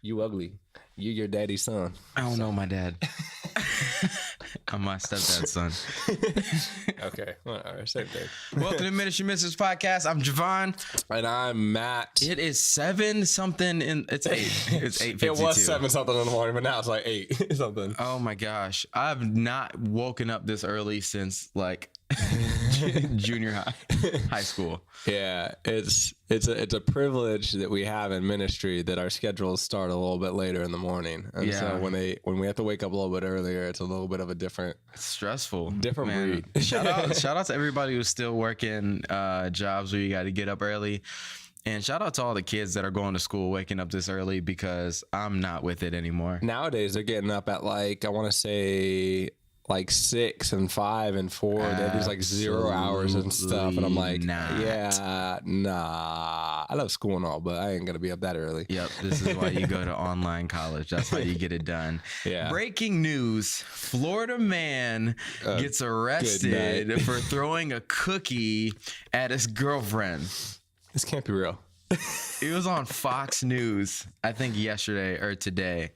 You ugly. You your daddy's son. I don't know my dad. I'm my stepdad's son. Okay. Well, all right. Same thing. Welcome to Ministry Misfits podcast. I'm Javon. And I'm Matt. It is 7 something in it's 8. It's 8:52. It was 7 something in the morning, but now it's like 8 something. Oh my gosh. I've not woken up this early since like junior high school. Yeah, it's a privilege that we have in ministry that our schedules start a little bit later in the morning, and so when we have to wake up a little bit earlier, it's a little bit of a different, stressful, breed. Shout out to everybody who's still working jobs where you got to get up early, and shout out to all the kids that are going to school waking up this early because I'm not with it anymore. Nowadays, they're getting up at like I want to say. Like 6 and 5 and 4. They have these like 0 hours and stuff. And I'm like, yeah, nah. I love school and all, but I ain't going to be up that early. Yep. This is why you go to online college. That's how you get it done. Yeah. Breaking news. Florida man gets arrested for throwing a cookie at his girlfriend. This can't be real. It was on Fox News, I think yesterday or today.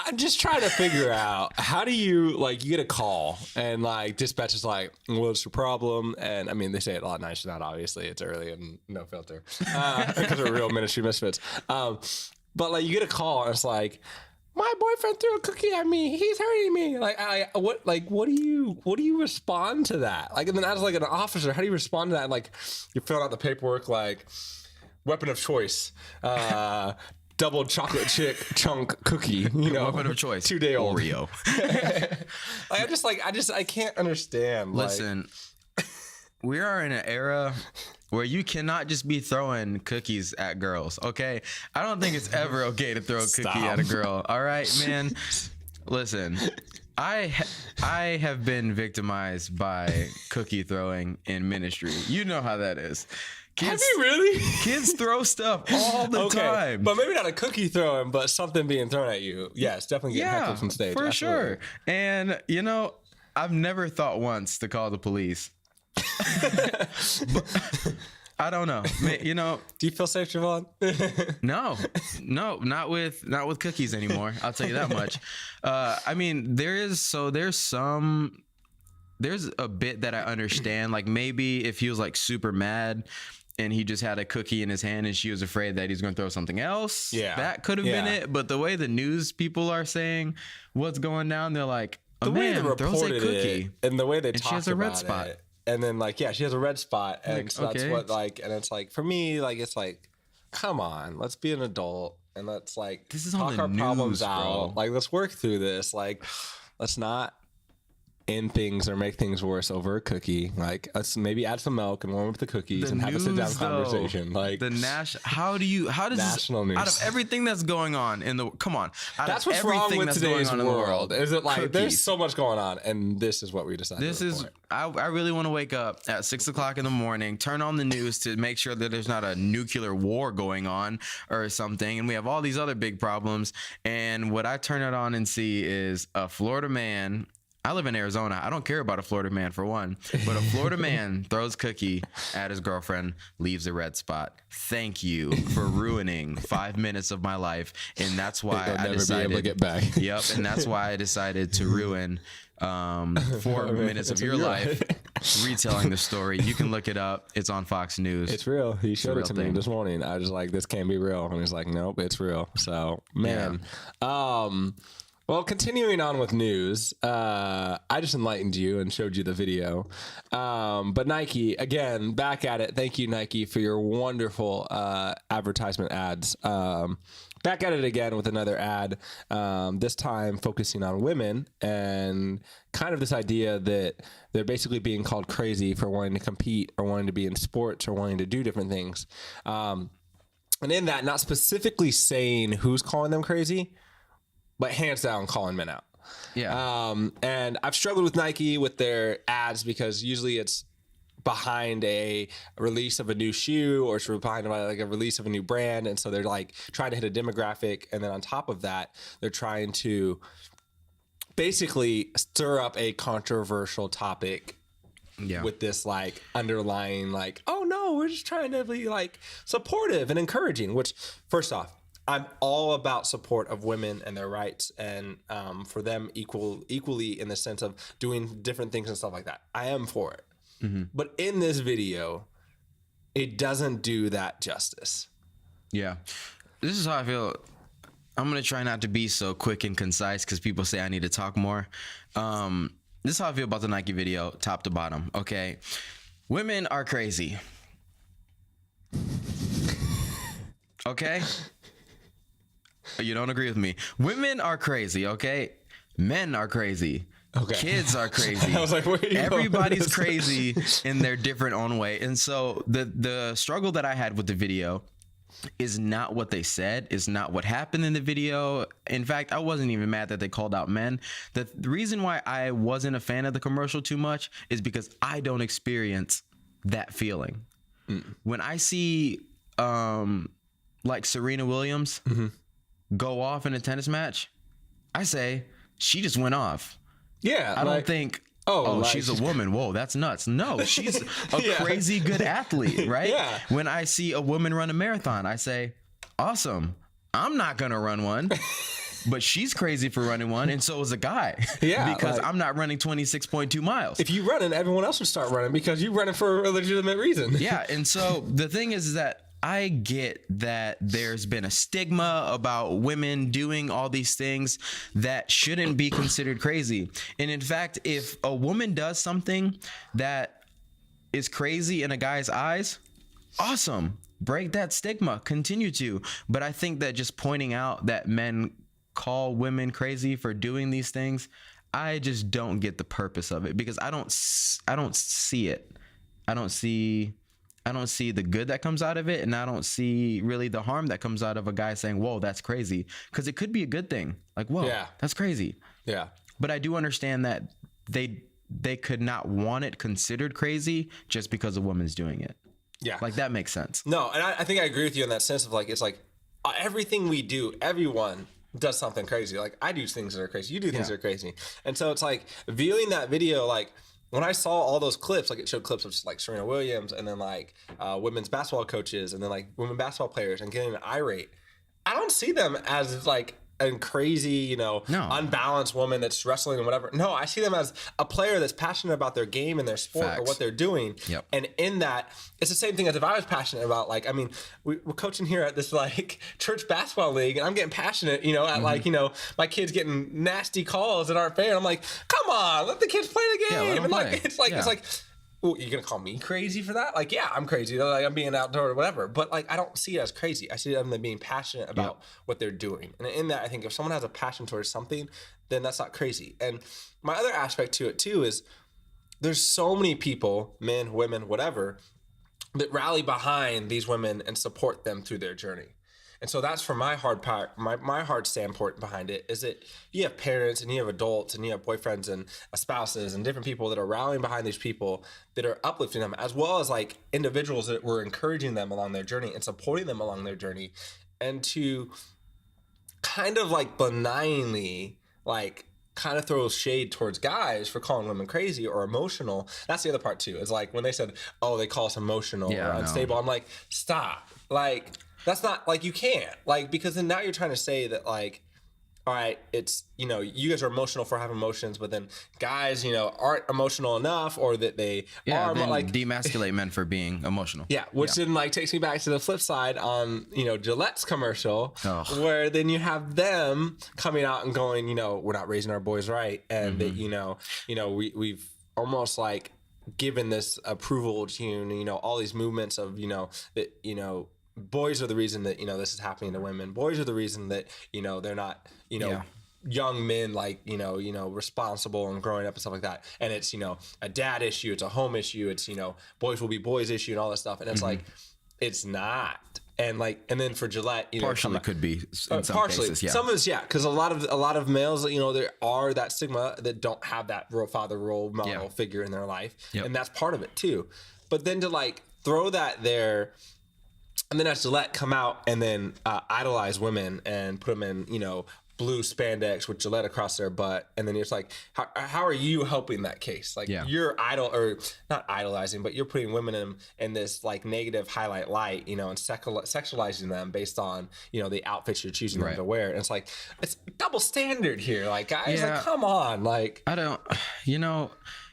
I'm just trying to figure out how do you like you get a call and like dispatch is like, what's your problem? And I mean, they say it a lot nicer than that. Obviously, it's early and no filter because we're real ministry misfits. But like you get a call and it's like, my boyfriend threw a cookie at me. He's hurting me. What do you respond to that? Like, and then as like an officer, how do you respond to that? And like you fill out the paperwork like weapon of choice. Double chocolate chunk cookie, you know, weapon of choice, 2-day old Oreo. I can't understand. Listen, we are in an era where you cannot just be throwing cookies at girls. Okay, I don't think it's ever okay to throw a cookie at a girl. All right, man. Listen, I have been victimized by cookie throwing in ministry. You know how that is. Kids, have you really? Kids throw stuff all the time. But maybe not a cookie throwing, but something being thrown at you. Yes, definitely getting heckled from stage. For Absolutely. sure. And, you know, I've never thought once to call the police. But, I don't know. You know. Do you feel safe, Javon? No, not with cookies anymore. I'll tell you that much. I mean, there's a bit that I understand. Like maybe if he was like super mad and he just had a cookie in his hand and she was afraid that he's going to throw something else. Yeah. That could have been it. But the way the news people are saying what's going down, they're like, the way they reported it and the way they talk about it. She has a red spot. And then like, yeah, she has a red spot. And like, so that's what like, and it's like, for me, like, it's like, come on, let's be an adult and let's like talk our problems out. Like, let's work through this. Like, let's not end things or make things worse over a cookie. Like, let's maybe add some milk and warm up the cookies and have a sit down conversation. Like the how does national news out of everything that's going on in the that's what's wrong with today's world. Is it like cookies. There's so much going on and this is what we decided. This is I really want to wake up at 6 o'clock in the morning, turn on the news to make sure that there's not a nuclear war going on or something, and we have all these other big problems. And what I turn it on and see is a Florida man. I live in Arizona. I don't care about a Florida man for one, but a Florida man throws cookie at his girlfriend, leaves a red spot. Thank you for ruining 5 minutes of my life, and that's why I decided be able to get back. Yep, and that's why I decided to ruin 4 minutes of your life retelling the story. You can look it up. It's on Fox News. It's real. He showed it to me this morning. I was like, this can't be real, and he's like, nope, it's real. So, man. Yeah. Well, continuing on with news, I just enlightened you and showed you the video. But Nike, again, back at it. Thank you, Nike, for your wonderful advertisement ads. Back at it again with another ad, this time focusing on women and kind of this idea that they're basically being called crazy for wanting to compete or wanting to be in sports or wanting to do different things. And in that, not specifically saying who's calling them crazy, but hands down calling men out. Yeah. And I've struggled with Nike with their ads because usually it's behind a release of a new shoe or it's behind like a release of a new brand. And so they're like trying to hit a demographic. And then on top of that, they're trying to basically stir up a controversial topic with this like underlying like, oh no, we're just trying to be like supportive and encouraging, which first off, I'm all about support of women and their rights, and for them equally in the sense of doing different things and stuff like that. I am for it. But in this video, it doesn't do that justice. Yeah. This is how I feel. I'm going to try not to be so quick and concise because people say I need to talk more. This is how I feel about the Nike video, top to bottom. Okay. Women are crazy. Okay. You don't agree with me. Women are crazy. Okay. Men are crazy. Okay. Kids are crazy. I was like, everybody's crazy in their different own way. And so the struggle that I had with the video is not what they said, is not what happened in the video. In fact, I wasn't even mad that they called out men. The reason why I wasn't a fan of the commercial too much is because I don't experience that feeling. When I see like Serena Williams go off in a tennis match, I say she just went off. Yeah, I don't think, like, she's a woman. Whoa, that's nuts. No, she's a crazy good athlete, right? Yeah. When I see a woman run a marathon, I say, awesome. I'm not going to run one, but she's crazy for running one, and so is a guy. Yeah. Because I'm not running 26.2 miles. If you run it, everyone else would start running because you run it for a legitimate reason. Yeah, and so the thing is that I get that there's been a stigma about women doing all these things that shouldn't be considered crazy. And in fact, if a woman does something that is crazy in a guy's eyes, awesome. Break that stigma. Continue to. But I think that just pointing out that men call women crazy for doing these things, I just don't get the purpose of it because I don't see it. I don't see the good that comes out of it, and I don't see really the harm that comes out of a guy saying, whoa, that's crazy. Because it could be a good thing. Like, whoa, that's crazy. Yeah. But I do understand that they could not want it considered crazy just because a woman's doing it. Yeah. Like, that makes sense. No, and I think I agree with you in that sense of, like, it's like everything we do, everyone does something crazy. Like, I do things that are crazy. You do things that are crazy. And so it's like viewing that video, like, when I saw all those clips, like it showed clips of just like Serena Williams and then like women's basketball coaches and then like women basketball players and getting irate, I don't see them as like a crazy, unbalanced woman that's wrestling and whatever. No, I see them as a player that's passionate about their game and their sport or what they're doing. Yep. And in that, it's the same thing as if I was passionate about, like, I mean, we're coaching here at this like church basketball league and I'm getting passionate, at like, my kids getting nasty calls that aren't fair. I'm like, come on, let the kids play the game. And like, it's like, oh, you're going to call me crazy for that? Like, yeah, I'm crazy. Like, I'm being outdoor or whatever. But, like, I don't see it as crazy. I see them being passionate about what they're doing. And in that, I think if someone has a passion towards something, then that's not crazy. And my other aspect to it, too, is there's so many people, men, women, whatever, that rally behind these women and support them through their journey. And so that's for my hard part, my hard standpoint behind it is that you have parents and you have adults and you have boyfriends and spouses and different people that are rallying behind these people that are uplifting them, as well as like individuals that were encouraging them along their journey and supporting them along their journey. And to kind of like benignly, like kind of throws shade towards guys for calling women crazy or emotional. That's the other part too, is like when they said, oh, they call us emotional or unstable. I'm like, stop. Like, that's not, like, you can't, like, because then now you're trying to say that, like, all right, it's, you guys are emotional for having emotions, but then guys, aren't emotional enough, or that they are, then like, demasculate men for being emotional. Yeah, which then like takes me back to the flip side on, Gillette's commercial, where then you have them coming out and going, we're not raising our boys right, and that, we've almost like given this approval to, all these movements of, that, boys are the reason that, this is happening to women. Boys are the reason that, they're not, young men, like, responsible and growing up and stuff like that. And it's, a dad issue. It's a home issue. It's, boys will be boys issue and all this stuff. And it's like, it's not. And like, and then for Gillette, partially could be in some cases, yeah. Some of it's, because a lot of males, there are that stigma that don't have that role model figure in their life. Yep. And that's part of it too. But then to like throw that there, and then as Gillette come out and then idolize women and put them in, blue spandex with Gillette across their butt, and then it's like, how are you helping that case? Like you're not idolizing, but you're putting women in this like negative highlight light, you know, and sexualizing them based on, you know, the outfits you're choosing them to wear. And it's like, it's double standard here. Like, guys, like, come on. Like, I don't, you know,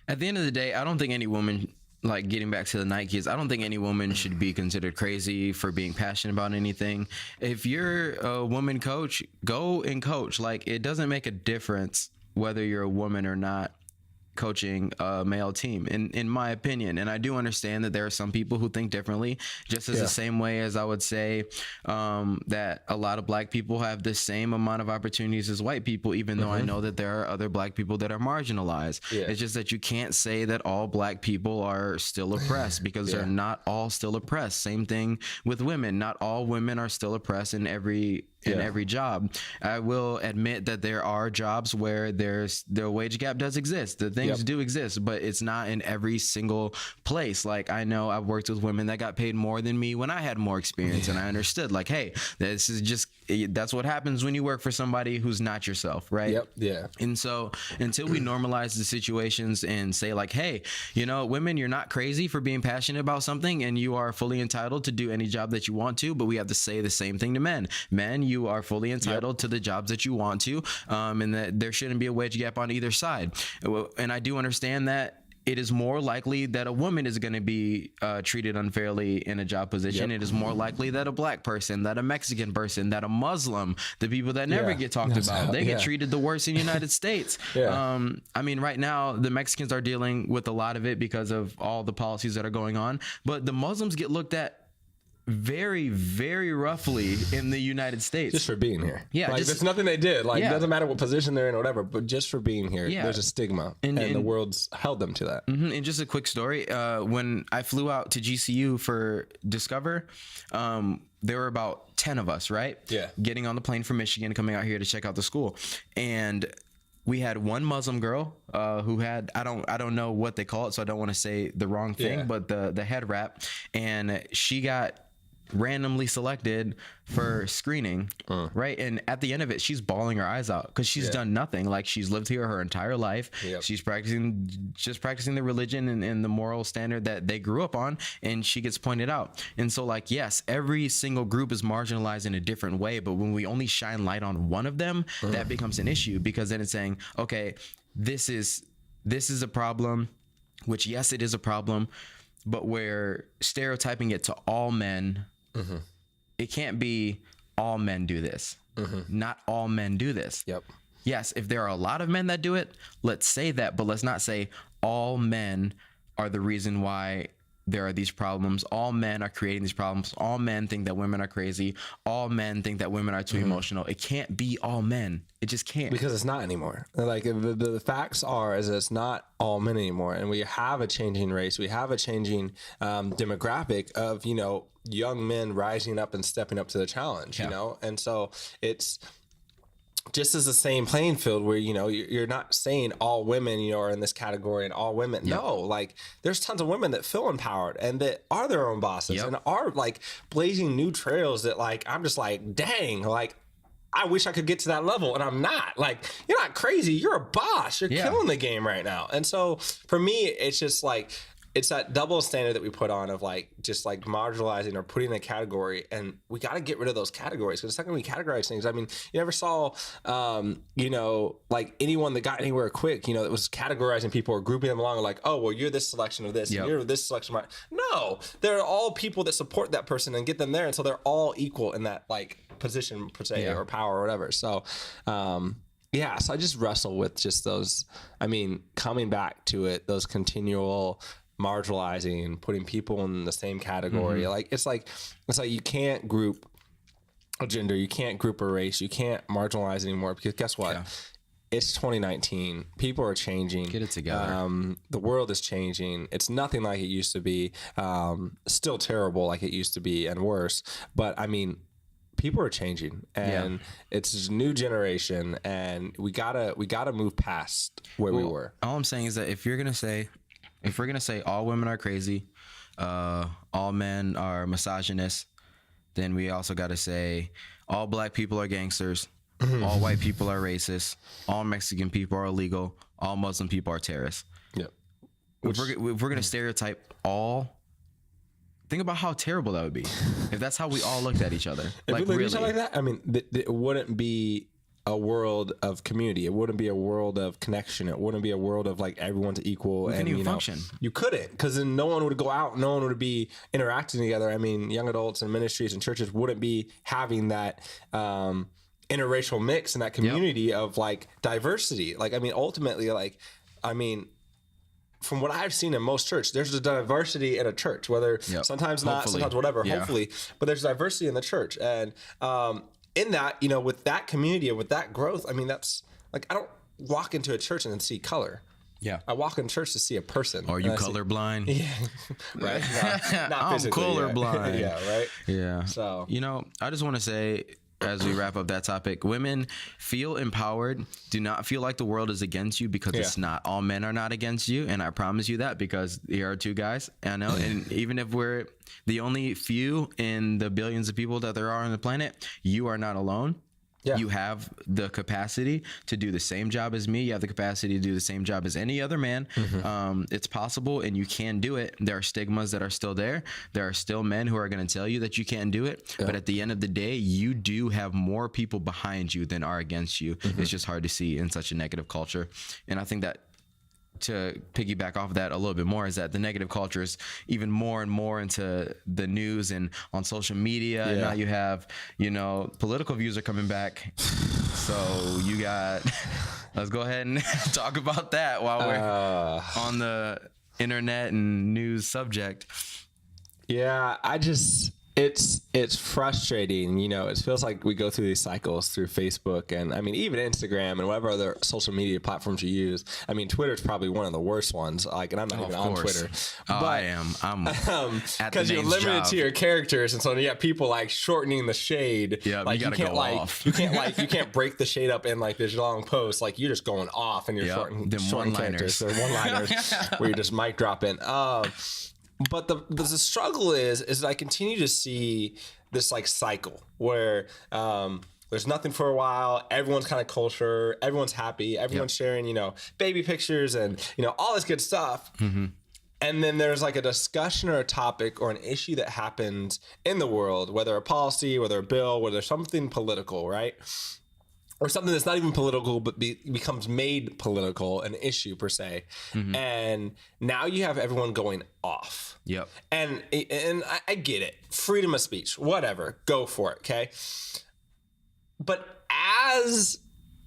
at the end of the day, I don't think any woman, like getting back to the Nikes, I don't think any woman should be considered crazy for being passionate about anything. If you're a woman coach, go and coach. Like, it doesn't make a difference whether you're a woman or not coaching a male team, in my opinion. And I do understand that there are some people who think differently, just as the same way as I would say that a lot of black people have the same amount of opportunities as white people, even though I know that there are other black people that are marginalized. It's just that you can't say that all black people are still oppressed, because they're not all still oppressed. Same thing with women. Not all women are still oppressed in every job. I will admit that there are jobs where the wage gap does exist. The things do exist, but it's not in every single place. Like, I know I've worked with women that got paid more than me when I had more experience, and I understood, like, hey, this is just, that's what happens when you work for somebody who's not yourself, right? And so until we normalize the situations and say, like, hey, you know, women, you're not crazy for being passionate about something, and you are fully entitled to do any job that you want to, but we have to say the same thing to men. Men, you are fully entitled to the jobs that you want to, and that there shouldn't be a wage gap on either side. And I do understand that it is more likely that a woman is going to be treated unfairly in a job position. It is more likely that a black person, that a Mexican person, that a Muslim, the people that never get talked about, they get treated the worst in the United States. I mean, right now, the Mexicans are dealing with a lot of it because of all the policies that are going on, but the Muslims get looked at very, very roughly in the United States. Just for being here. Yeah. Like, there's nothing they did. Like, it doesn't matter what position they're in or whatever, but just for being here, there's a stigma. And the world's held them to that. And just a quick story. When I flew out to GCU for Discover, there were about 10 of us, right? Getting on the plane from Michigan, coming out here to check out the school. And we had one Muslim girl who had, I don't know what they call it, so I don't want to say the wrong thing, but the head wrap. And she got randomly selected for screening, right? And at the end of it, she's bawling her eyes out because she's done nothing. Like, she's lived here her entire life. She's practicing the religion and the moral standard that they grew up on, and she gets pointed out. And so, like, yes, every single group is marginalized in a different way, but when we only shine light on one of them, that becomes an issue, because then it's saying, okay, this is a problem, which, yes, it is a problem, but we're stereotyping it to all men. It can't be all men do this. Not all men do this. Yes, if there are a lot of men that do it, let's say that, but let's not say all men are the reason why there are these problems. All men are creating these problems. All men think that women are crazy. All men think that women are too emotional. It can't be all men. It just can't. Because it's not anymore. Like, the facts are is it's not all men anymore. And we have a changing race. We have a changing demographic of, you know, young men rising up and stepping up to the challenge, you know? And so it's just as the same playing field where, you know, you're not saying all women, you know, are in this category and all women. No, like, there's tons of women that feel empowered and that are their own bosses and are, like, blazing new trails that, like, I'm just like, dang, like, I wish I could get to that level, and I'm not. Like, you're not crazy. You're a boss. You're killing the game right now. And so for me, it's just like, it's that double standard that we put on of, like, just like marginalizing or putting in a category, and we got to get rid of those categories, because it's not going to be categorized things. I mean, you never saw, you know, like, anyone that got anywhere quick, you know, that was categorizing people or grouping them along, like, oh, well, you're this selection of this, and you're this selection of mine. No, they're all people that support that person and get them there, and so they're all equal in that, like, position per se or power or whatever. So, so I just wrestle with just those, I mean, coming back to it, those continual marginalizing, putting people in the same category. Like, it's like you can't group a gender, you can't group a race, you can't marginalize anymore, because guess what? It's 2019. People are changing. Get it together. The world is changing. It's nothing like it used to be. Still terrible like it used to be, and worse. But I mean, people are changing, and it's this new generation, and we gotta move past where we were. All I'm saying is that if we're gonna say all women are crazy, all men are misogynists, then we also got to say all black people are gangsters, all white people are racist, all Mexican people are illegal, all Muslim people are terrorists. Yep. If we're going to stereotype all, think about how terrible that would be if that's how we all looked at each other. If Like, we look at really. each other like that, I mean, it wouldn't be a world of community. It wouldn't be a world of connection. It wouldn't be a world of like everyone's equal. couldn't And even you know, function. you couldn't, because then no one would go out. No one would be interacting together. I mean, young adults and ministries and churches wouldn't be having that interracial mix and that community of like diversity. Like, I mean, ultimately, like, I mean, from what I've seen in most churches, there's a diversity in a church, whether sometimes not, Hopefully. sometimes whatever, Yeah. hopefully, but there's diversity in the church. And in that, you know, with that community and with that growth, I mean, that's like, I don't walk into a church and then see color. Yeah. I walk in church to see a person. Are you colorblind? Yeah. Right. No, not I'm physically, colorblind. Yeah. Right. Yeah. So, You know, I just want to say, as we wrap up that topic, women, feel empowered. Do not feel like the world is against you, because it's not. All men are not against you, and I promise you that, because here are two guys. I know, and even if we're the only few in the billions of people that there are on the planet, you are not alone. Yeah. You have the capacity to do the same job as me. You have the capacity to do the same job as any other man. It's possible, and you can do it. There are stigmas that are still there. There are still men who are going to tell you that you can't do it. But at the end of the day, you do have more people behind you than are against you. It's just hard to see in such a negative culture. And I think that, to piggyback off of that a little bit more, is that the negative culture is even more and more into the news and on social media. And now you have, you know, political views are coming back. So you got, let's go ahead and talk about that while we're on the internet and news subject. Yeah, it's frustrating. You know, it feels like we go through these cycles through Facebook, and I mean, even Instagram and whatever other social media platforms you use. I mean, Twitter's probably one of the worst ones. Like, and I'm not even on Twitter. Oh, I am. I'm because you're limited to your characters, and so you got people like shortening the shade. Yeah, like you gotta can't go like off. you can't break the shade up in like this long post. Like, you're just going off, and you're shortening characters. They're one-liners where you're just mic dropping. But the struggle is I continue to see this like cycle where there's nothing for a while. Everyone's kind of kosher. Everyone's happy. Everyone's sharing, you know, baby pictures and, you know, all this good stuff. And then there's like a discussion or a topic or an issue that happens in the world, whether a policy, whether a bill, whether something political, right? Or something that's not even political, but becomes made political, an issue per se. And now you have everyone going off. Yep. And I get it. Freedom of speech, whatever. Go for it, okay? But as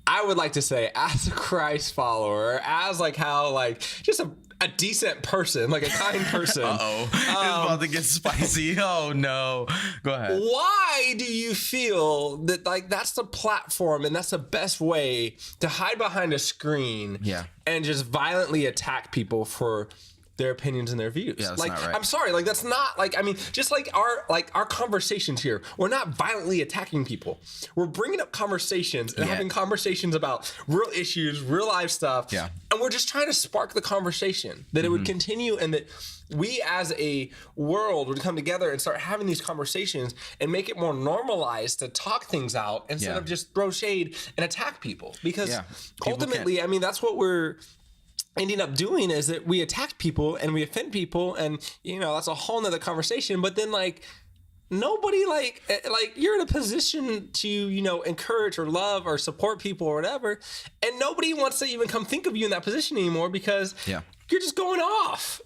I would like to say, as a Christ follower, as like how like just a decent person, like a kind person. It's about to get spicy. Oh no. Go ahead. Why do you feel that like that's the platform and that's the best way to hide behind a screen and just violently attack people for their opinions and their views? Yeah, that's like, not right. I'm sorry, like that's not like, I mean, just like our conversations here, we're not violently attacking people. We're bringing up conversations and having conversations about real issues, real life stuff. Yeah. And we're just trying to spark the conversation, that it would continue, and that we as a world would come together and start having these conversations and make it more normalized to talk things out instead of just throw shade and attack people. Because ultimately, I mean, that's what we're ending up doing, is that we attack people and we offend people, and you know, that's a whole nother conversation. But then like nobody like you're in a position to, you know, encourage or love or support people or whatever, and nobody wants to even come think of you in that position anymore, because you're just going off.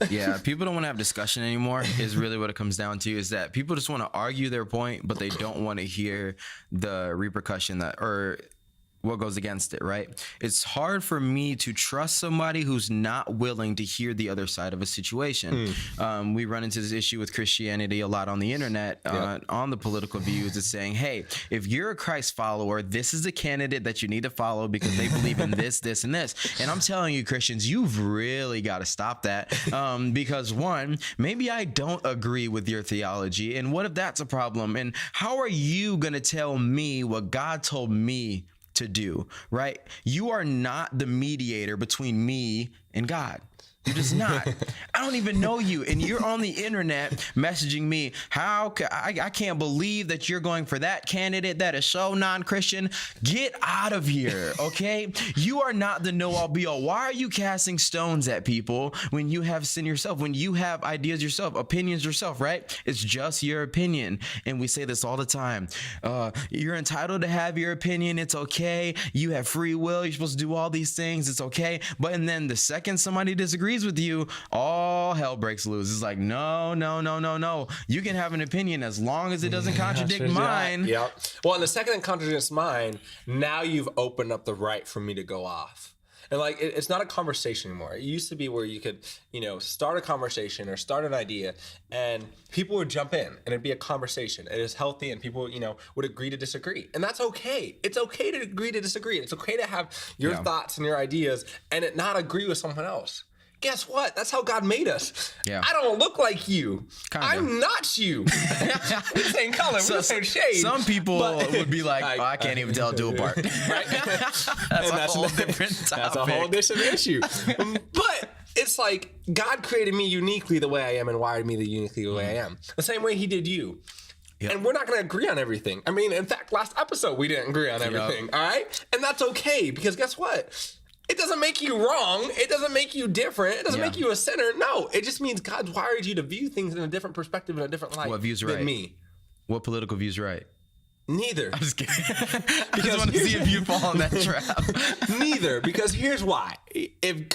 People don't want to have discussion anymore, is really what it comes down to, is that people just want to argue their point, but they don't want to hear the repercussion that, or what goes against it, right? It's hard for me to trust somebody who's not willing to hear the other side of a situation. We run into this issue with Christianity a lot on the internet, on the political views. It's saying, hey, if you're a Christ follower, this is the candidate that you need to follow because they believe in this, this, and this. And I'm telling you, Christians, you've really got to stop that, because one, maybe I don't agree with your theology. And what if that's a problem? And how are you going to tell me what God told me to do, right? You are not the mediator between me and God. You're just not. I don't even know you, and you're on the internet messaging me. I can't believe that you're going for that candidate that is so non-Christian. Get out of here, okay? You are not the know-all be-all. Why are you casting stones at people when you have sin yourself, when you have ideas yourself, opinions yourself, right? It's just your opinion, and we say this all the time. You're entitled to have your opinion. It's okay. You have free will. You're supposed to do all these things. It's okay. And then the second somebody disagrees with you, all hell breaks loose. It's like, no. You can have an opinion as long as it doesn't contradict mine. Yeah. Well, and the second it contradicts mine, now you've opened up the right for me to go off. And like, it's not a conversation anymore. It used to be where you could, start a conversation or start an idea and people would jump in and it'd be a conversation. It is healthy and people, would agree to disagree. And that's okay. It's okay to agree to disagree. It's okay to have your thoughts and your ideas and it not agree with someone else. Guess what? That's how God made us. Yeah. I don't look like you. Kinda. I'm not you. We're the same color. We're the same shade. Some people would be like, I can't even tell two apart. Right? That's a whole different topic. That's a whole different issue. But it's like God created me uniquely the way I am and wired me uniquely the way I am. The same way he did you. Yep. And we're not going to agree on everything. I mean, in fact, last episode, we didn't agree on everything. All right? And that's okay because guess what? It doesn't make you wrong. It doesn't make you different. It doesn't make you a sinner. No, it just means God's wired you to view things in a different perspective, in a different light. What views than right? Me. What political views right? Neither. I'm just kidding. I just want to see if you fall in that trap. Neither, because here's why. If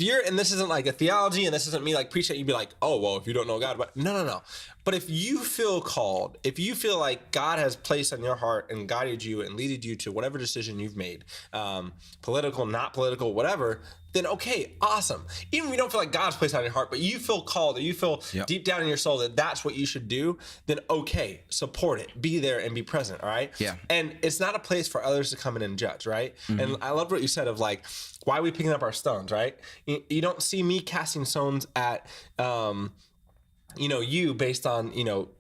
you're, and this isn't like a theology, and this isn't me like preaching, you'd be like, oh, well, if you don't know God, but no. But if you feel called, if you feel like God has placed on your heart and guided you and leaded you to whatever decision you've made, political, not political, whatever, then okay, awesome. Even if you don't feel like God's placed on your heart, but you feel called or you feel deep down in your soul that that's what you should do, then okay, support it. Be there and be present, all right? Yeah. And it's not a place for others to come in and judge, right? Mm-hmm. And I love what you said of like, why are we picking up our stones, right? You don't see me casting stones at, you based on,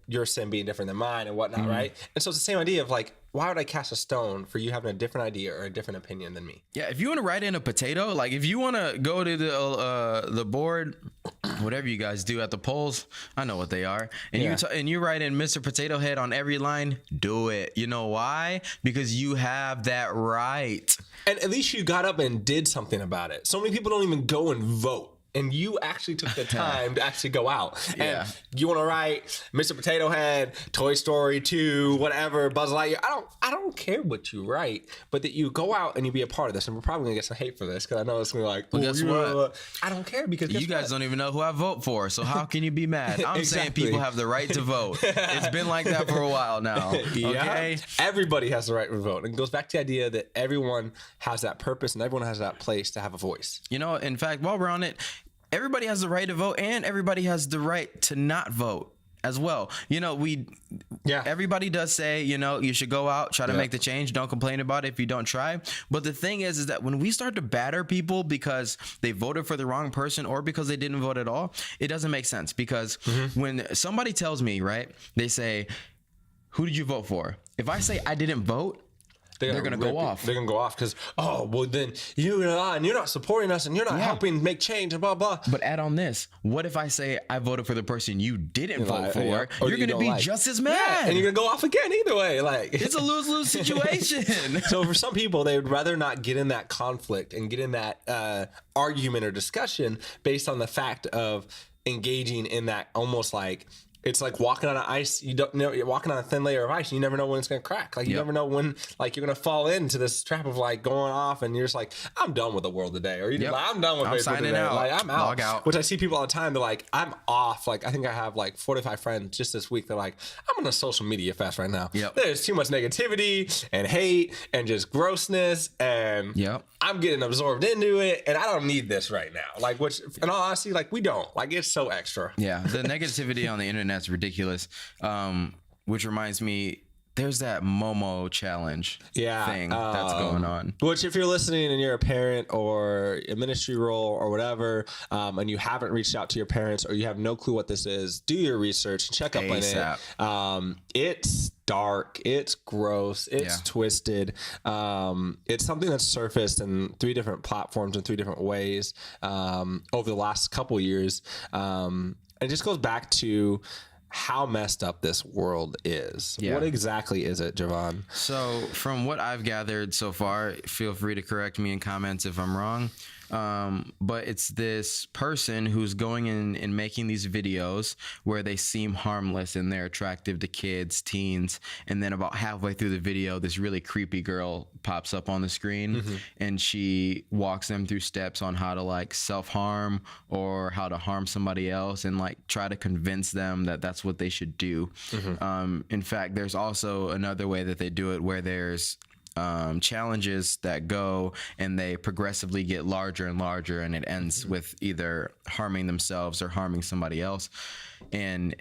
your sin being different than mine and whatnot, right? And so it's the same idea of like, why would I cast a stone for you having a different idea or a different opinion than me? Yeah, if you want to write in a potato, like if you want to go to the board, whatever you guys do at the polls, I know what they are, and you write in Mr. Potato Head on every line, do it. You know why? Because you have that right. And at least you got up and did something about it. So many people don't even go and vote. And you actually took the time to actually go out. And you want to write Mr. Potato Head, Toy Story 2, whatever, Buzz Lightyear. I don't care what you write, but that you go out and you be a part of this. And we're probably going to get some hate for this because I know it's going to be like, well, guess what? I don't care because you guys don't even know who I vote for. So how can you be mad? I'm saying people have the right to vote. It's been like that for a while now. Okay? Yeah. Everybody has the right to vote. And it goes back to the idea that everyone has that purpose and everyone has that place to have a voice. In fact, while we're on it, everybody has the right to vote and everybody has the right to not vote as well. Everybody does say, you should go out, try to make the change. Don't complain about it if you don't try. But the thing is that when we start to batter people because they voted for the wrong person or because they didn't vote at all, it doesn't make sense because when somebody tells me, right, they say, who did you vote for? If I say I didn't vote, they're going to go off. They're going to go off because, then you're not supporting us and you're not helping make change and blah, blah. But add on this. What if I say I voted for the person you didn't vote for? You're going to be just as mad. Yeah, and you're going to go off again either way. Like it's a lose-lose situation. So for some people, they would rather not get in that conflict and get in that argument or discussion based on the fact of engaging in that almost like, it's like walking on ice. You don't know, you're walking on a thin layer of ice. You never know when it's going to crack. Like you never know when, like you're going to fall into this trap of like going off, and you're just like, I'm done with the world today, or you're like, I'm done with Facebook today. Like I'm out. Log out. Which I see people all the time. They're like, I'm off. Like I think I have like 45 friends just this week. They're like, I'm on a social media fast right now. There's too much negativity and hate and just grossness, and I'm getting absorbed into it, and I don't need this right now. Like, which in all honesty, like we don't. Like it's so extra. Yeah, the negativity on the internet. That's ridiculous. Which reminds me, there's that Momo challenge thing that's going on. Which, if you're listening and you're a parent or a ministry role or whatever, and you haven't reached out to your parents or you have no clue what this is, do your research, check up on it. It's dark, it's gross, it's twisted. It's something that's surfaced in 3 different platforms in 3 different ways over the last couple years. It just goes back to how messed up this world is. What exactly is it, Javon? So from what I've gathered so far, feel free to correct me in comments if I'm wrong. But it's this person who's going in and making these videos where they seem harmless and they're attractive to kids, teens. And then about halfway through the video, this really creepy girl pops up on the screen and she walks them through steps on how to like self-harm or how to harm somebody else and like try to convince them that that's what they should do. In fact, there's also another way that they do it where there's challenges that go and they progressively get larger and larger, and it ends with either harming themselves or harming somebody else. And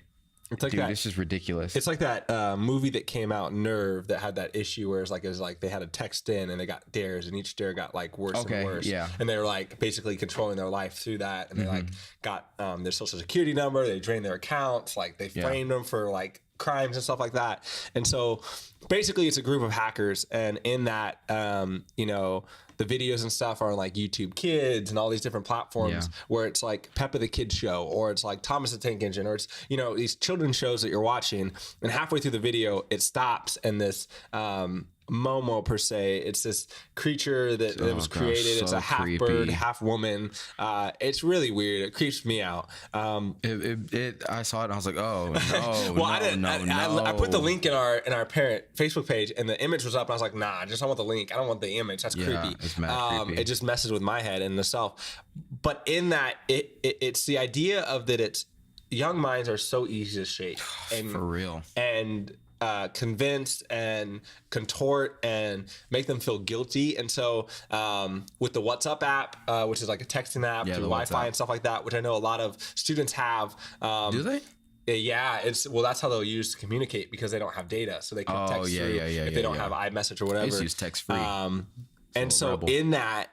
it's like, dude, this is ridiculous. It's like that movie that came out, Nerve, that had that issue where it was like they had a text in and they got dares, and each dare got like worse and worse. And they were like basically controlling their life through that, and they like got their social security number, they drained their accounts, like they framed them for like crimes and stuff like that. And so basically it's a group of hackers, and in that you know, the videos and stuff are on like YouTube Kids and all these different platforms where it's like Peppa the Kid Show, or it's like Thomas the Tank Engine, or it's, you know, these children's shows that you're watching, and halfway through the video it stops, and this Momo per se, it's this creature that was created. It's a half bird, half woman. It's really weird. It creeps me out. I saw it and I was like, oh no. Well, I put the link in our parent Facebook page, and the image was up, and I was like, nah, I just don't want the link. I don't want the image. That's creepy. It's mad creepy. It just messes with my head and the self. But in that, it's the idea of that it's young minds are so easy to shape. And, for real. And convince and contort and make them feel guilty. And so with the WhatsApp app, which is like a texting app through Wi-Fi and stuff like that, which I know a lot of students have. Do they? Yeah, that's how they'll use to communicate, because they don't have data, so they can text through if they don't have iMessage or whatever. I just use text free. And so in that,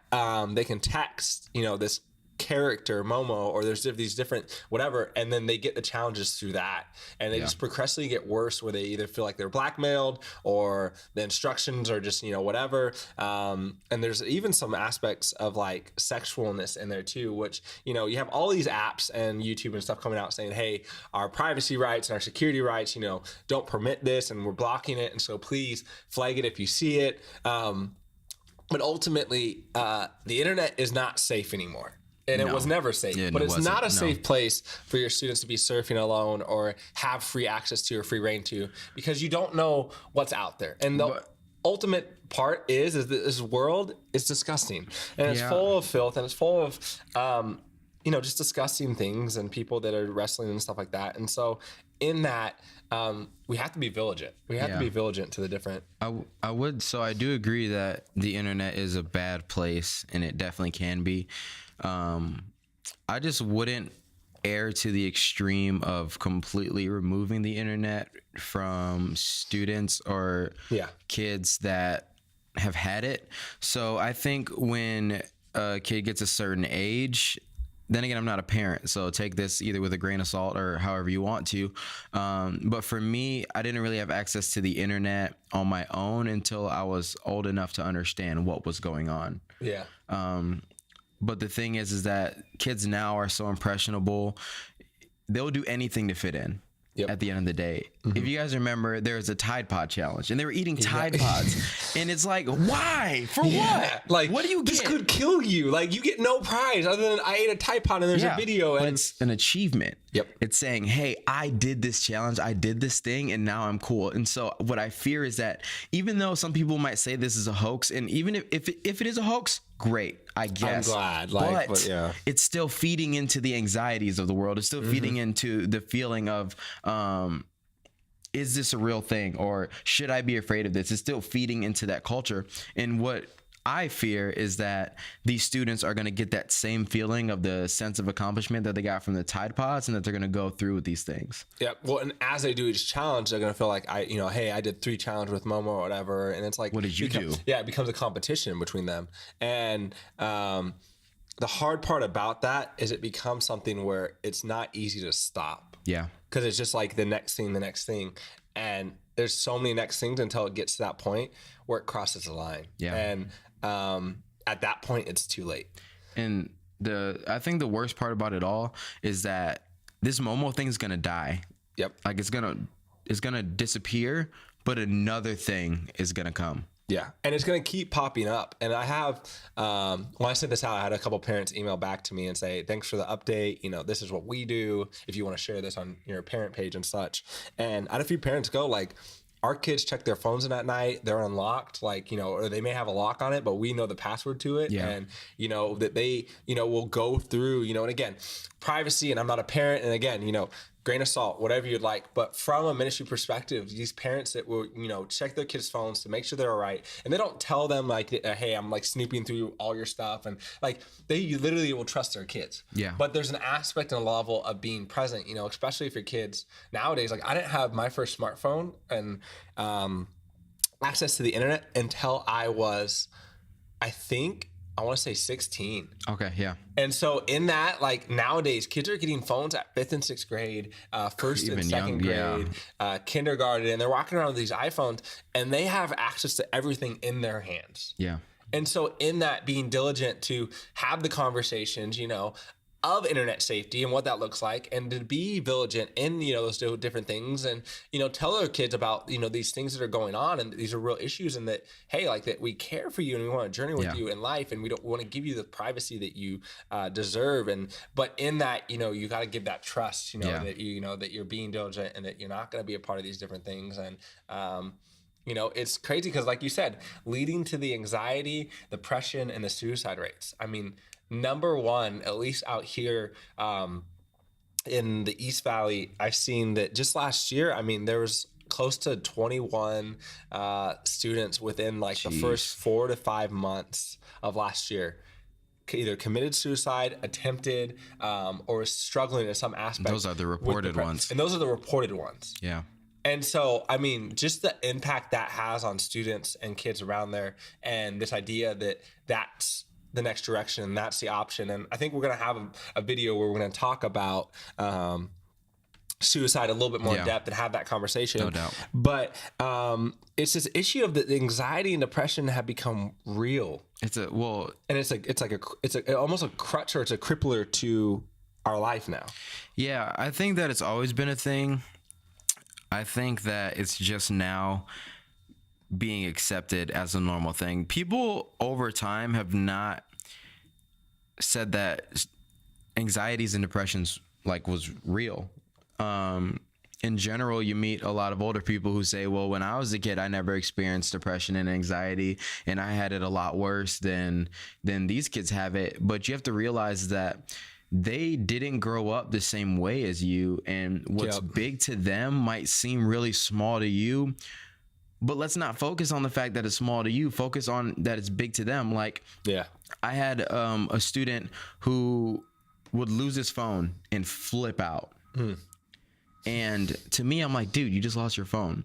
they can text, you know, this character Momo, or there's these different whatever, and then they get the challenges through that, and they just progressively get worse, where they either feel like they're blackmailed or the instructions are just, you know, whatever. And there's even some aspects of like sexualness in there too, which, you know, you have all these apps and YouTube and stuff coming out saying, hey, our privacy rights and our security rights, you know, don't permit this, and we're blocking it, and so please flag it if you see it. But ultimately, the internet is not safe anymore. And it was never safe, but it's not a safe place for your students to be surfing alone or have free access to or free reign to, because you don't know what's out there. And the ultimate part is that this world is disgusting, and it's full of filth, and it's full of, you know, just disgusting things and people that are wrestling and stuff like that. And so in that, we have to be vigilant. We have to be vigilant to the different. So I do agree that the internet is a bad place, and it definitely can be. I just wouldn't err to the extreme of completely removing the internet from students or kids that have had it. So I think when a kid gets a certain age, then again, I'm not a parent, so take this either with a grain of salt or however you want to. But for me, I didn't really have access to the internet on my own until I was old enough to understand what was going on. Yeah. But the thing is that kids now are so impressionable. They'll do anything to fit in. At the end of the day, if you guys remember, there was a Tide Pod challenge, and they were eating Tide Pods, and it's like, why? For what? Like, what do you get? This could kill you. Like, you get no prize other than I ate a Tide Pod, and there's a video, and it's an achievement. It's saying, hey, I did this challenge, I did this thing, and now I'm cool. And so what I fear is that even though some people might say this is a hoax, and even if it is a hoax, great, I guess. I'm glad. But it's still feeding into the anxieties of the world. It's still feeding into the feeling of, is this a real thing, or should I be afraid of this? It's still feeding into that culture. And what I fear is that these students are going to get that same feeling of the sense of accomplishment that they got from the Tide Pods, and that they're going to go through with these things. Yeah. Well, and as they do each challenge, they're going to feel like hey, I did 3 challenges with Momo or whatever. And it's like, what did you do? Yeah. It becomes a competition between them. And, the hard part about that is it becomes something where it's not easy to stop. Yeah. Cause it's just like the next thing. And there's so many next things until it gets to that point where it crosses the line. Yeah. And, at that point it's too late. And I think the worst part about it all is that this Momo thing is going to die. Yep. Like it's going to disappear, but another thing is going to come. Yeah. And it's going to keep popping up. And I have, when I sent this out, I had a couple parents email back to me and say, thanks for the update. This is what we do. If you want to share this on your parent page and such. And I had a few parents go like, our kids check their phones in at night. They're unlocked, or they may have a lock on it, but we know the password to it. Yeah. And, that they, will go through, and again, privacy, and I'm not a parent. And again, grain of salt, whatever you'd like. But from a ministry perspective, these parents that will, check their kids' phones to make sure they're all right. And they don't tell them like, hey, I'm like snooping through all your stuff. And like, they literally will trust their kids. Yeah. But there's an aspect and a level of being present, especially if your kids nowadays, like I didn't have my first smartphone and access to the internet until I was, I want to say 16. Okay, yeah. And so in that, like nowadays, kids are getting phones at 5th and 6th grade, first Even and second young, grade, kindergarten, and they're walking around with these iPhones, and they have access to everything in their hands. Yeah. And so in that, being diligent to have the conversations, of internet safety and what that looks like, and to be vigilant in, those different things, and, tell our kids about, these things that are going on, and these are real issues, and that, hey, like that we care for you and we want to journey with you in life, and we want to give you the privacy that you deserve. But in that, you got to give that trust, that that you're being diligent and that you're not going to be a part of these different things. And, it's crazy because like you said, leading to the anxiety, depression, and the suicide rates. I mean, number one, at least out here in the East Valley, I've seen that just last year, I mean, there was close to 21 students within like the first 4 to 5 months of last year either committed suicide, attempted, or struggling in some aspect. Those are the reported ones. And those are the reported ones. Yeah. And so, I mean, just the impact that has on students and kids around there, and this idea that that's the next direction and that's the option. And I think we're going to have a video where we're going to talk about suicide a little bit more in depth and have that conversation. No doubt. But it's this issue of the anxiety and depression have become real. It's almost a crutch, or it's a crippler to our life now. Yeah, I think that it's always been a thing. I think that it's just now being accepted as a normal thing. People over time have not said that anxieties and depressions was real. In general, you meet a lot of older people who say, well, when I was a kid, I never experienced depression and anxiety, and I had it a lot worse than these kids have it. But you have to realize that they didn't grow up the same way as you, and what's big to them might seem really small to you. But let's not focus on the fact that it's small to you. Focus on that it's big to them. I had a student who would lose his phone and flip out. And to me, I'm like, dude, you just lost your phone.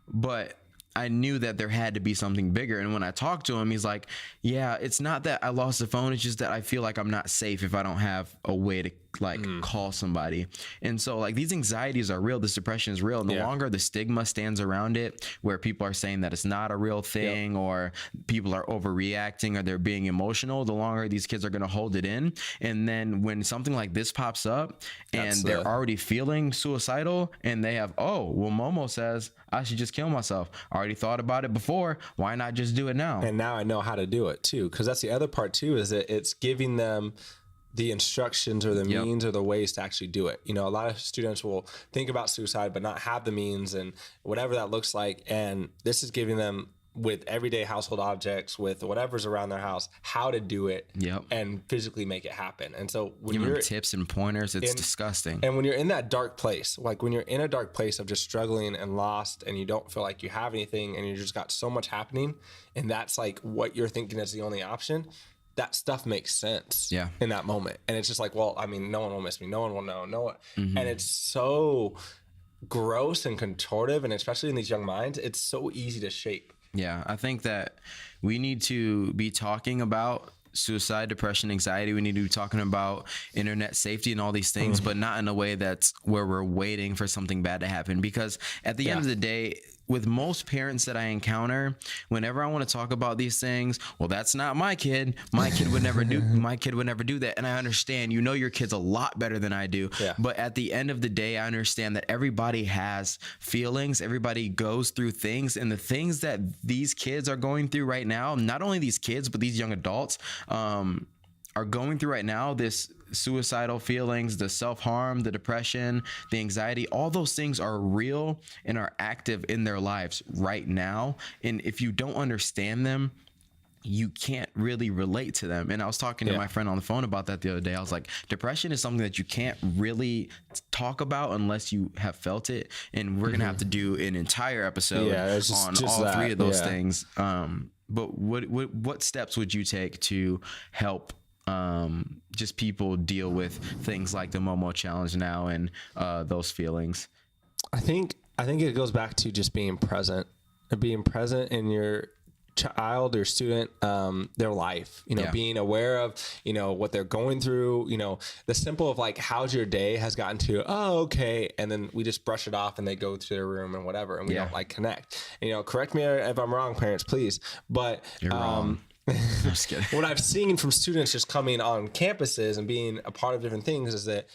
But I knew that there had to be something bigger. And when I talked to him, he's like, yeah, it's not that I lost the phone. It's just that I feel like I'm not safe if I don't have a way to call somebody. And so these anxieties are real. This depression is real. And the longer the stigma stands around it, where people are saying that it's not a real thing, or people are overreacting, or they're being emotional, the longer these kids are going to hold it in. And then when something like this pops up and they're already feeling suicidal, and they have, Momo says I should just kill myself. I already thought about it before. Why not just do it now? And now I know how to do it too. Because that's the other part too, is that it's giving them the instructions or the means or the ways to actually do it. A lot of students will think about suicide but not have the means and whatever that looks like. And this is giving them with everyday household objects, with whatever's around their house, how to do it and physically make it happen. And so when you're tips and pointers, it's disgusting. And when you're in that dark place, like when you're in a dark place of just struggling and lost and you don't feel like you have anything and you just got so much happening and that's like what you're thinking is the only option, that stuff makes sense in that moment. And it's just like, well, I mean, no one will miss me. No one will know. No one. And it's so gross and contortive, and especially in these young minds, it's so easy to shape. Yeah, I think that we need to be talking about suicide, depression, anxiety. We need to be talking about internet safety and all these things, but not in a way that's where we're waiting for something bad to happen. Because at the end of the day, with most parents that I encounter, whenever I want to talk about these things, well, that's not my kid. My kid would never do. My kid would never do that. And I understand. You know your kids a lot better than I do. Yeah. But at the end of the day, I understand that everybody has feelings. Everybody goes through things, and the things that these kids are going through right now, not only these kids but these young adults, are going through right now, this suicidal feelings, the self-harm, the depression, the anxiety, all those things are real and are active in their lives right now. And if you don't understand them, you can't really relate to them. And I was talking to my friend on the phone about that the other day. I was like, depression is something that you can't really talk about unless you have felt it. And we're going to have to do an entire episode on all three of those things. But what steps would you take to help just people deal with things like the Momo challenge now and those feelings? I think it goes back to just being present in your child or student, their life, being aware of, what they're going through, the simple of like, how's your day has gotten to, oh, okay. And then we just brush it off and they go to their room and whatever. And we don't like connect, correct me if I'm wrong, parents, please. But, you're wrong. I'm just kidding. What I've seen from students just coming on campuses and being a part of different things is that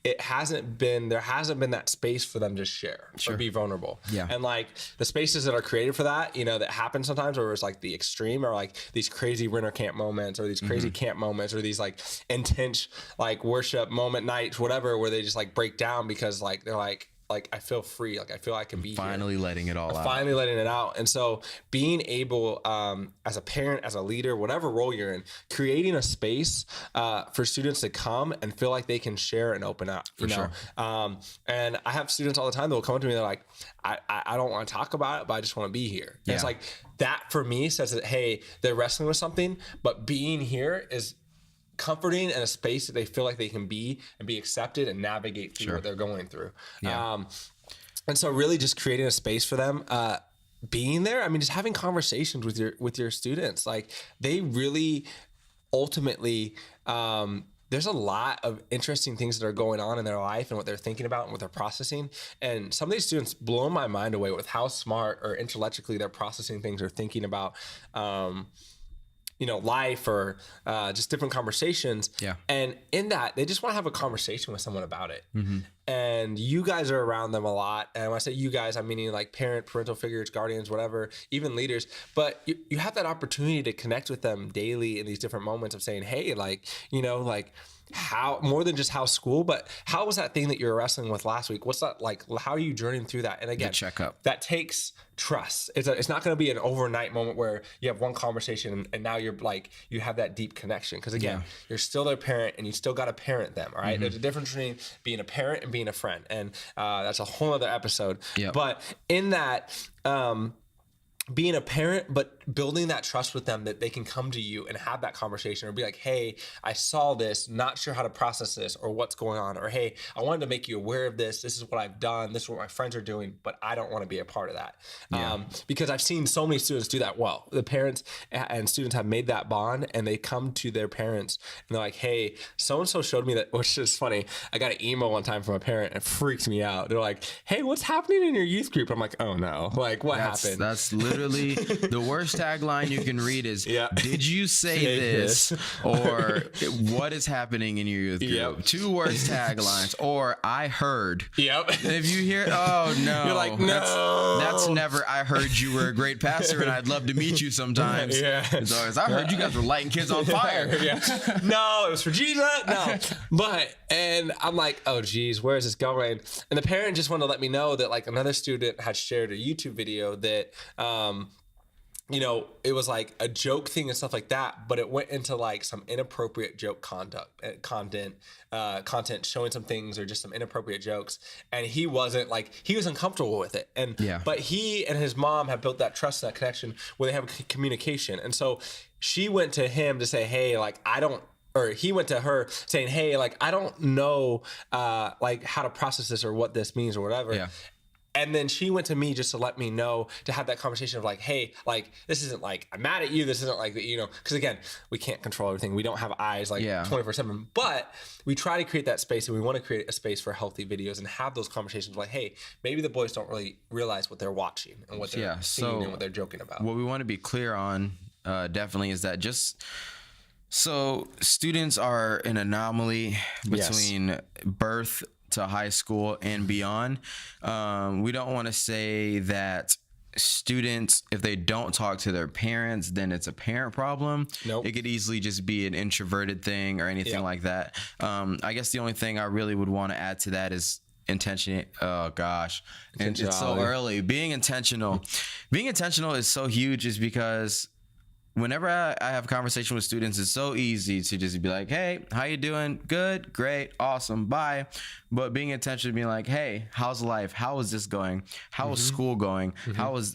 there hasn't been that space for them to share or be vulnerable. Yeah. And like the spaces that are created for that, that happen sometimes where it's like the extreme or like these crazy winter camp moments or these crazy camp moments or these like intense like worship moment nights, whatever, where they just like break down because like they're like I feel free. Like I feel I can be finally here. letting it all out. Finally letting it out. And so being able, as a parent, as a leader, whatever role you're in, creating a space for students to come and feel like they can share and open up. For sure. And I have students all the time that will come up to me. They're like, I don't want to talk about it, but I just want to be here. And it's like that for me says that, hey, they're wrestling with something, but being here is comforting and a space that they feel like they can be and be accepted and navigate through what they're going through. Yeah. And so really just creating a space for them, being there. I mean, just having conversations with your students, like they really ultimately, there's a lot of interesting things that are going on in their life and what they're thinking about and what they're processing. And some of these students blow my mind away with how smart or intellectually they're processing things or thinking about, life or just different conversations. Yeah. And in that, they just want to have a conversation with someone about it. Mm-hmm. And you guys are around them a lot. And when I say you guys, I'm meaning like parental figures, guardians, whatever, even leaders. But you have that opportunity to connect with them daily in these different moments of saying, hey, like, how more than just how school, but how was that thing that you were wrestling with last week? What's that like? How are you journeying through that? And again, the checkup that takes trust. It's not going to be an overnight moment where you have one conversation and now you're like, you have that deep connection. Cause again, you're still their parent and you still got to parent them. All right. Mm-hmm. There's a difference between being a parent and being a friend. And that's a whole other episode. Yep. But in that, being a parent, but building that trust with them that they can come to you and have that conversation or be like, hey, I saw this, not sure how to process this or what's going on. Or, hey, I wanted to make you aware of this. This is what I've done. This is what my friends are doing, but I don't want to be a part of that. Yeah. Because I've seen so many students do that well. The parents and students have made that bond and they come to their parents and they're like, hey, so-and-so showed me that, which is funny. I got an email one time from a parent and it freaked me out. They're like, hey, what's happening in your youth group? I'm like, oh no, like what happened? That's literally the worst tagline you can read is, did you say this? Or what is happening in your youth group? Yep. 2 worst taglines. Or I heard. Yep. If you hear, oh no. You're like, no. That's never, I heard you were a great pastor and I'd love to meet you sometimes. Yeah. It's always, I heard you guys were lighting kids on fire. Yeah. No, it was for Jesus. No. But, and I'm like, oh geez, where is this going? And the parent just wanted to let me know that like another student had shared a YouTube video that, you know, it was like a joke thing and stuff like that, but it went into like some inappropriate joke content showing some things or just some inappropriate jokes. And he wasn't like, he was uncomfortable with it. And, but he and his mom have built that trust, that connection where they have communication. And so she went to him to say, hey, like, or he went to her saying, hey, like, I don't know, like how to process this or what this means or whatever. Yeah. And then she went to me just to let me know, to have that conversation of like, hey, like, this isn't like, I'm mad at you. This isn't like, you know, because again, we can't control everything. We don't have eyes like 24/7, but we try to create that space, and we want to create a space for healthy videos and have those conversations like, hey, maybe the boys don't really realize what they're watching and what they're seeing and what they're joking about. What we want to be clear on definitely is that so students are an anomaly between birth to high school and beyond. We don't want to say that students, if they don't talk to their parents, then it's a parent problem. Nope. It could easily just be an introverted thing or anything like that. I guess the only thing I really would want to add to that is intention. Oh gosh, and it's so early. Being intentional is so huge, is because whenever I have a conversation with students, it's so easy to just be like, hey, how you doing? Good, great, awesome, bye. But being intentional, being like, hey, how's life? How is this going? How is school going? How was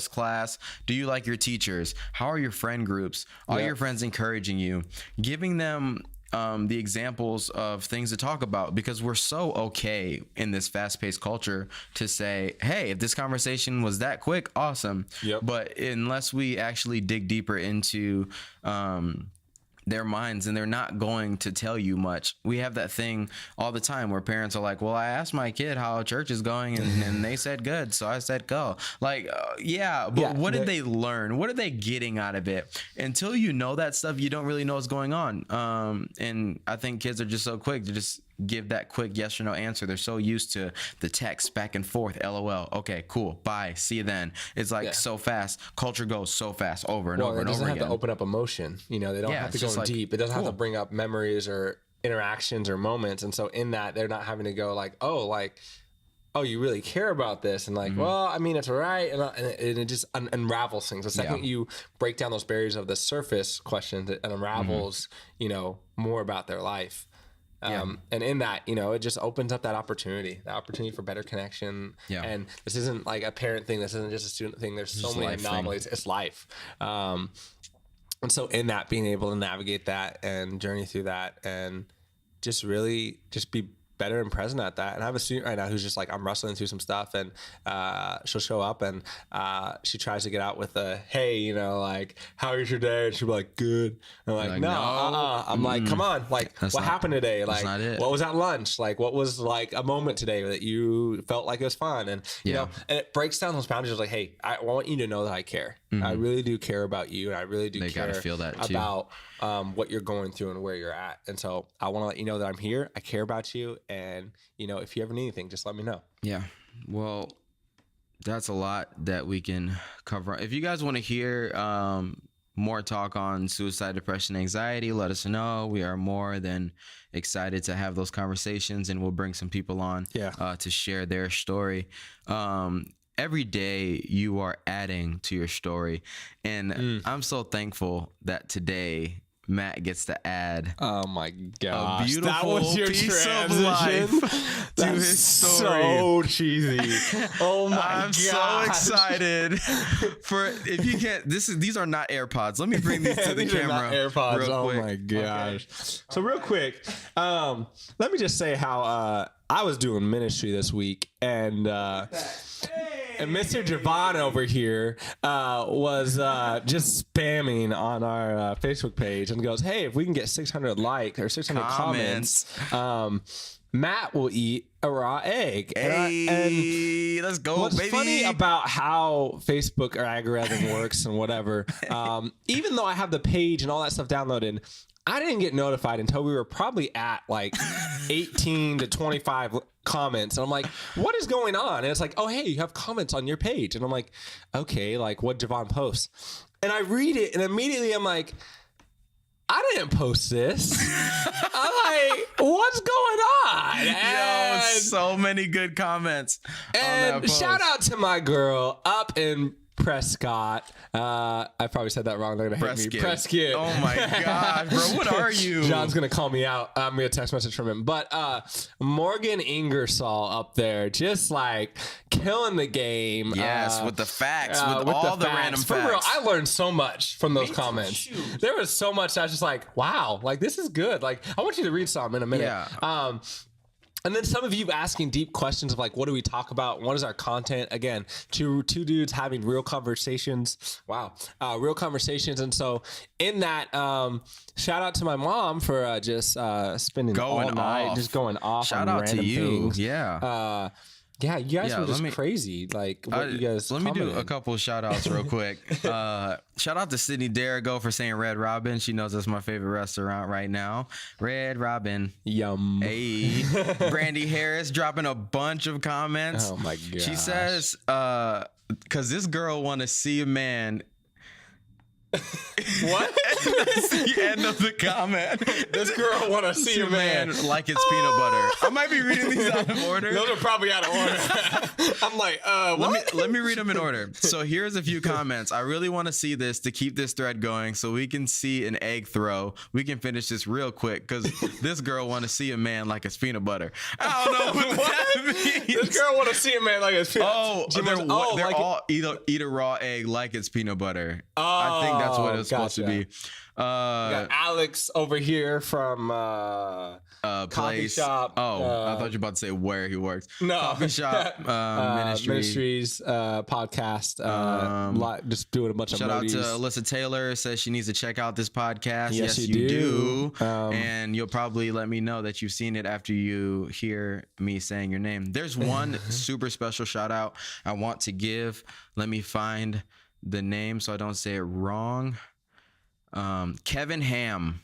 class? Do you like your teachers? How are your friend groups? Are your friends encouraging you? Giving them the examples of things to talk about, because we're so okay in this fast-paced culture to say, hey, if this conversation was that quick, awesome. But unless we actually dig deeper into their minds, and they're not going to tell you much. We have that thing all the time where parents are like, well, I asked my kid how church is going, and they said good, so I said go. Like, what did they learn? What are they getting out of it? Until you know that stuff, you don't really know what's going on. And I think kids are just so quick to just give that quick yes or no answer. They're so used to the text back and forth, LOL, okay, cool, bye, see you then. It's like so fast. Culture goes so fast over and over and over again. It doesn't have to open up emotion. You know, they don't have to go in deep. It doesn't have to bring up memories or interactions or moments. And so in that, they're not having to go like, oh, you really care about this, and like, well, I mean, it's all right, and it just unravels things. The second you break down those barriers of the surface questions, it unravels, you know, more about their life. And in that, you know, it just opens up that opportunity for better connection. And this isn't like a parent thing. This isn't just a student thing. There's so many anomalies. It's life. And so in that, being able to navigate that and journey through that, and just really just be better and present at that. And I have a student right now who's just like, I'm wrestling through some stuff, and she'll show up, and she tries to get out with a, hey, you know, like, how was your day? And she'll be like, good. And I'm like, no. I'm like, come on, like, what happened today? Like, what was at lunch? Like, what was like a moment today that you felt like it was fun? And you know, and it breaks down those boundaries of like, hey, I want you to know that I care. I really do care about you, and I really do care feel that too. About what you're going through and where you're at. And so I want to let you know that I'm here. I care about you. And, you know, if you ever need anything, just let me know. Yeah. Well, that's a lot that we can cover. If you guys want to hear more talk on suicide, depression, anxiety, let us know. We are more than excited to have those conversations, and we'll bring some people on to share their story. Every day you are adding to your story. And I'm so thankful that today Matt gets to add oh my gosh, a beautiful that was your piece transition. Of life to his story. So cheesy. Oh my I'm gosh. so excited for, if you can't, these are not AirPods. Let me bring these to the camera. Are not AirPods. Real quick. Oh my gosh. Okay. So real quick, let me just say how I was doing ministry this week, and Mr. Javon over here was just spamming on our Facebook page and goes, hey, if we can get 600 likes or 600 comments, Matt will eat a raw egg. Hey, let's go, what's baby. Funny about how Facebook or algorithm works and whatever, even though I have the page and all that stuff downloaded, I didn't get notified until we were probably at like 18 to 25 comments. And I'm like, what is going on? And it's like, oh, hey, you have comments on your page. And I'm like, okay, like what Javon posts. And I read it, and immediately I'm like, I didn't post this. I'm like, what's going on? Yo, so many good comments. And shout out to my girl up in Prescott. I probably said that wrong. They're gonna hate me. Prescott. Oh my gosh, bro, what are you? John's gonna call me out. I'm gonna text message from him. But Morgan Ingersoll up there, just like killing the game. Yes, with the facts, with all the random For facts. real, I learned so much from those comments. There was so much that I was just like, wow, like this is good. Like I want you to read some in a minute. Yeah. And then some of you asking deep questions of like, what do we talk about? What is our content? Again, two dudes having real conversations. Wow. Real conversations. And so in that, shout out to my mom for just spending all night, just going off Shout on out to random you. things. Yeah. Yeah, you guys were just crazy. Like, what you guys Let me do a couple of shout outs real quick. Shout out to Sydney Derigo for saying Red Robin. She knows that's my favorite restaurant right now. Red Robin. Yum. Hey. Brandy Harris dropping a bunch of comments. Oh, my God. She says, because this girl want to see a man. What? That's the end of the comment. This girl want to see a man like it's peanut butter. I might be reading these out of order. Those are probably out of order. I'm like, what? Let me read them in order. So here's a few comments. I really want to see this to keep this thread going so we can see an egg throw. We can finish this real quick because this girl want to see a man like it's peanut butter. I don't know what that means. This girl want to see a man like it's peanut butter. They're all eat a raw egg like it's peanut butter. I think that's what it's supposed to be. We got Alex over here from Coffee Shop. I thought you were about to say where he works. No. Coffee Shop, Ministries podcast. Just doing a bunch of shout out to emojis. Alyssa Taylor. Says she needs to check out this podcast. Yes, you do. And you'll probably let me know that you've seen it after you hear me saying your name. There's one super special shout out I want to give. Let me find the name so I don't say it wrong. Kevin Ham.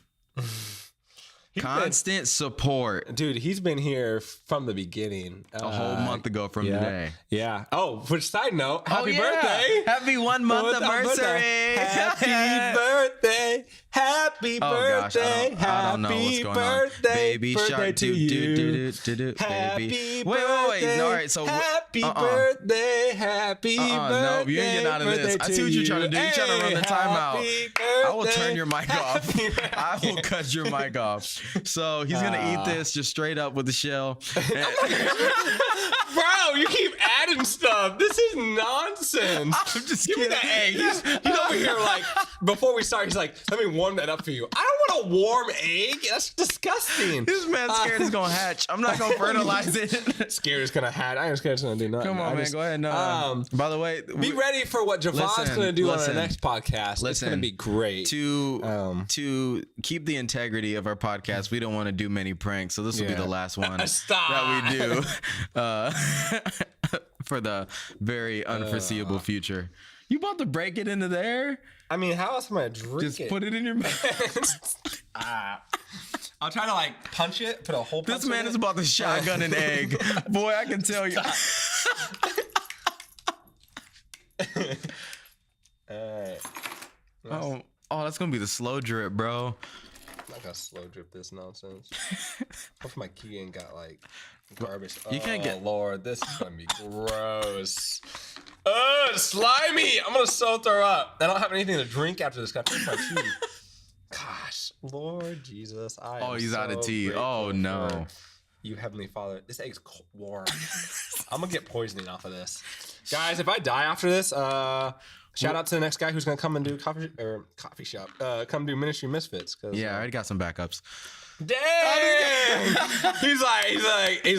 Constant support. Dude, he's been here from the beginning. A whole month ago from today. Yeah. Oh, which side note, happy birthday. Happy 1 month anniversary. Happy birthday. Happy birthday. I don't know what's going on. Baby shark to you. Baby. Wait. All right, so happy birthday. Happy birthday. No, you ain't getting out of this. I see what you're trying to do. You're trying to run the timeout. I will turn your mic off. I will cut your mic off. So he's gonna eat this just straight up with the shell. Bro, you keep adding stuff. This is nonsense. I'm just Give kidding. me the egg. He's over here like, before we start, he's like, let me warm that up for you. I don't want a warm egg. That's disgusting. This man's scared it's gonna hatch. I'm not gonna fertilize it. Scared it's gonna hatch. I ain't scared it's gonna do nothing. Come on, man. Go ahead. No. By the way, be ready for what Javon's gonna do on our next podcast. It's gonna be great. To keep the integrity of our podcast, we don't want to do many pranks, so this will be the last one that we do for the very unforeseeable future. You about to break it into there? I mean, how else am I drink Just it? put it in your mouth. I'll try to like punch it, put a whole punch This man is about to shotgun an egg. Boy, I can tell you. Alright. Oh, that's gonna be the slow drip, bro. I'm not gonna slow drip this nonsense. Hope my key ain't got like garbage. You can't get. Lord, this is gonna be gross. Slimy! I'm gonna so throw up. I don't have anything to drink after this. Gotta drink my tea. Gosh, Lord Jesus, He's out of tea. Oh no. You Heavenly Father, this egg's warm. I'm gonna get poisoning off of this, guys. If I die after this, shout out to the next guy who's gonna come and do coffee shop. Come do Ministry Misfits. Yeah, I already got some backups. Damn! he's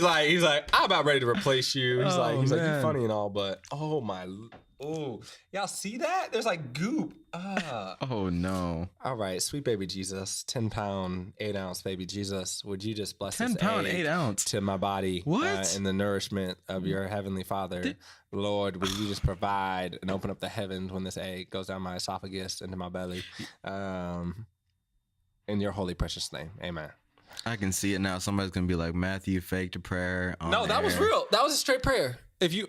like, I'm about ready to replace you. He's like, you're funny and all, but y'all see that? There's like goop. Oh no. All right, sweet baby Jesus, 10-pound, 8-ounce baby Jesus, would you just bless 10-pound, 8-ounce to my body? What? In the nourishment of your Heavenly Father. Lord, would you just provide and open up the heavens when this egg goes down my esophagus into my belly? In your holy precious name, amen. I can see it now. Somebody's gonna be like, Matthew faked a prayer. No, that was real. That was a straight prayer. If you,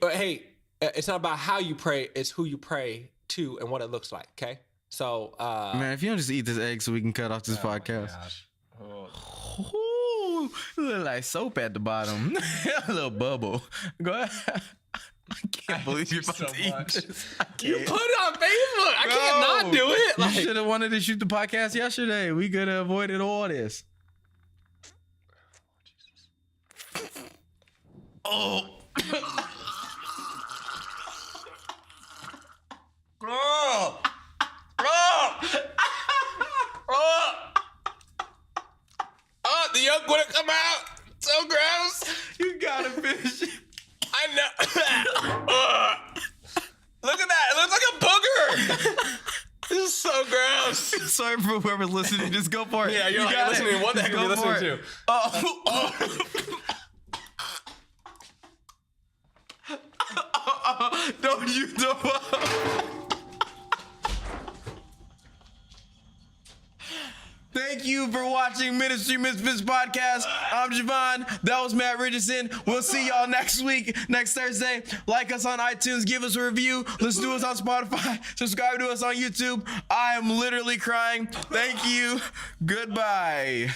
it's not about how you pray; it's who you pray to and what it looks like. Okay, so man, if you don't just eat this egg so we can cut off this podcast. Oh. Ooh, look like soap at the bottom. A little bubble. Go ahead. I can't believe you're about to eat this. I You can't. put it on Facebook. I can't not do it. You Like, should have wanted to shoot the podcast yesterday. We could have avoided all this. Oh. oh. Oh. Oh. Oh, the yolk wouldn't come out. So gross. You gotta finish it. I know. Look at that. It looks like a booger. This is so gross. Sorry for whoever's listening. Just go for it. Yeah, you're got listening. What the heck are you listening to? Oh. Don't you know? Thank you for watching Ministry Misfits podcast. I'm Javon. That was Matt Richardson. We'll see y'all next week, next Thursday. Like us on iTunes. Give us a review. Listen to us on Spotify. Subscribe to us on YouTube. I am literally crying. Thank you. Goodbye.